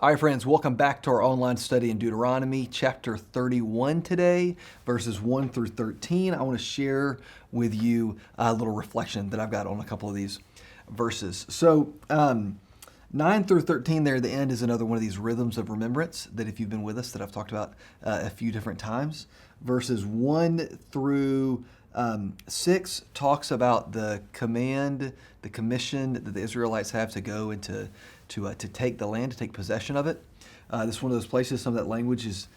All right, friends, welcome back to our online study in Deuteronomy, chapter 31 today, verses 1 through 13. I want to share with you a little reflection that I've got on a couple of these verses. So, 9 through 13 there at the end is another one of these rhythms of remembrance that if you've been with us that I've talked about a few different times. Verses 1 through 6 talks about the command, the commission that the Israelites have to go and to take the land, to take possession of it. This is one of those places, some of that language is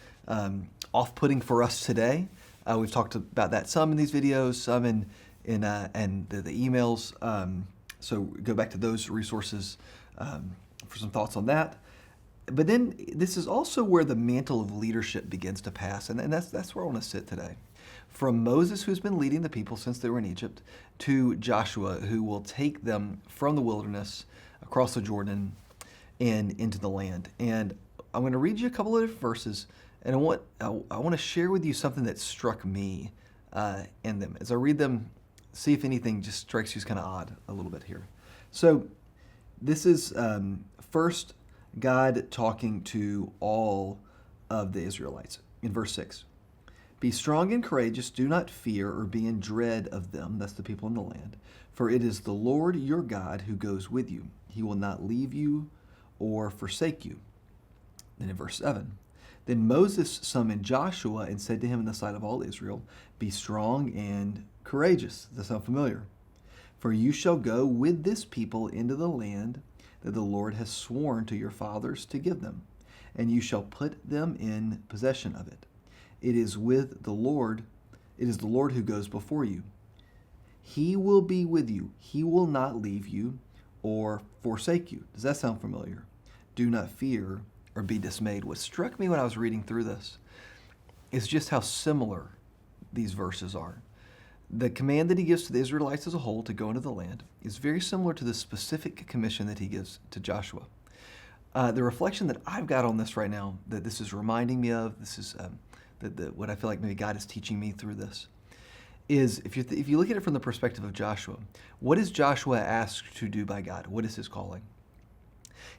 off-putting for us today. We've talked about that some in these videos, some in the emails. So go back to those resources for some thoughts on that. But then this is also where the mantle of leadership begins to pass, and that's where I want to sit today. From Moses, who's been leading the people since they were in Egypt, to Joshua, who will take them from the wilderness across the Jordan and into the land. And I'm going to read you a couple of different verses, and I want to share with you something that struck me in them. As I read them, see if anything just strikes you as kind of odd a little bit here. So this is first God talking to all of the Israelites in verse 6. Be strong and courageous, do not fear or be in dread of them, that's the people in the land, for it is the Lord your God who goes with you. He will not leave you or forsake you. Then in verse 7, then Moses summoned Joshua and said to him in the sight of all Israel, be strong and courageous. Does that sound familiar? For you shall go with this people into the land that the Lord has sworn to your fathers to give them, and you shall put them in possession of it. It is the Lord who goes before you. He will be with you. He will not leave you or forsake you. Does that sound familiar? Do not fear or be dismayed. What struck me when I was reading through this is just how similar these verses are. The command that he gives to the Israelites as a whole to go into the land is very similar to the specific commission that he gives to Joshua. The reflection that I've got on this right now, that this is reminding me of, this is what I feel like maybe God is teaching me through this, is if you look at it from the perspective of Joshua, what is Joshua asked to do by God? What is his calling?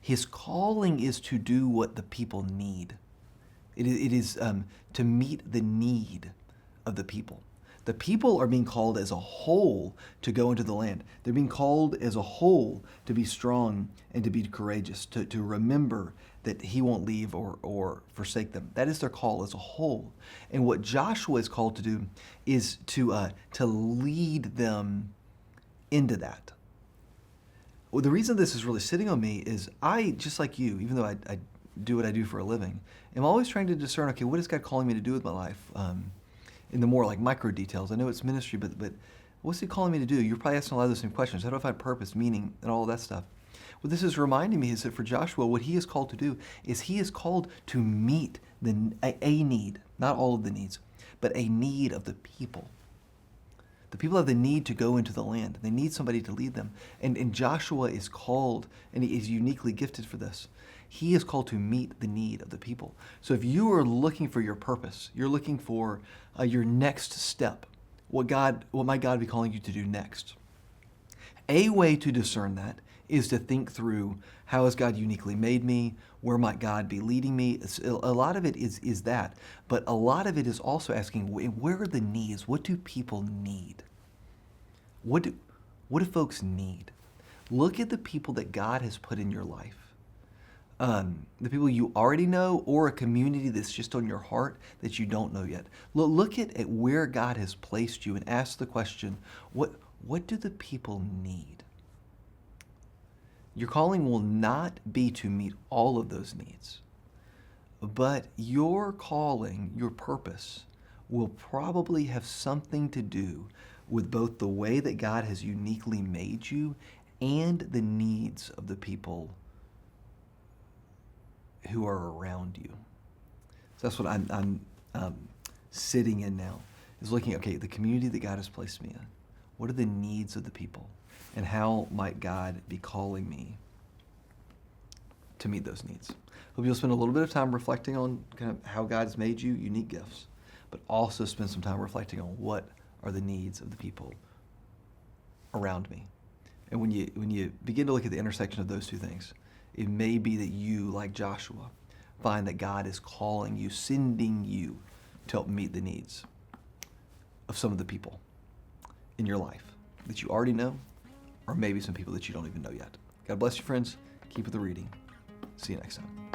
His calling is to do what the people need. It is to meet the need of the people. The people are being called as a whole to go into the land. They're being called as a whole to be strong and to be courageous, to remember that he won't leave or forsake them. That is their call as a whole. And what Joshua is called to do is to lead them into that. Well, the reason this is really sitting on me is I, just like you, even though I do what I do for a living, am always trying to discern, okay, what is God calling me to do with my life? In the more like micro details. I know it's ministry, but what's he calling me to do? You're probably asking a lot of those same questions. How do I find purpose, meaning, and all of that stuff? What this is reminding me is that for Joshua, what he is called to do is he is called to meet a need, not all of the needs, but a need of the people. The people have the need to go into the land. They need somebody to lead them. And Joshua is called, and he is uniquely gifted for this. He is called to meet the need of the people. So if you are looking for your purpose, you're looking for your next step, what might God be calling you to do next? A way to discern that is to think through, how has God uniquely made me? Where might God be leading me? A lot of it is that, but a lot of it is also asking, where are the needs? What do people need? What do folks need? Look at the people that God has put in your life. The people you already know, or a community that's just on your heart that you don't know yet. Look at where God has placed you and ask the question, what do the people need? Your calling will not be to meet all of those needs, but your calling, your purpose, will probably have something to do with both the way that God has uniquely made you and the needs of the people who are around you. So that's what I'm sitting in now, is looking, okay, the community that God has placed me in. What are the needs of the people? And how might God be calling me to meet those needs? Hope you'll spend a little bit of time reflecting on kind of how God's made you unique gifts, but also spend some time reflecting on what are the needs of the people around me. And when you begin to look at the intersection of those two things, It may be that you, like Joshua, find that God is calling you, sending you to help meet the needs of some of the people in your life that you already know, or maybe some people that you don't even know yet. God bless you, friends. Keep with the reading. See you next time.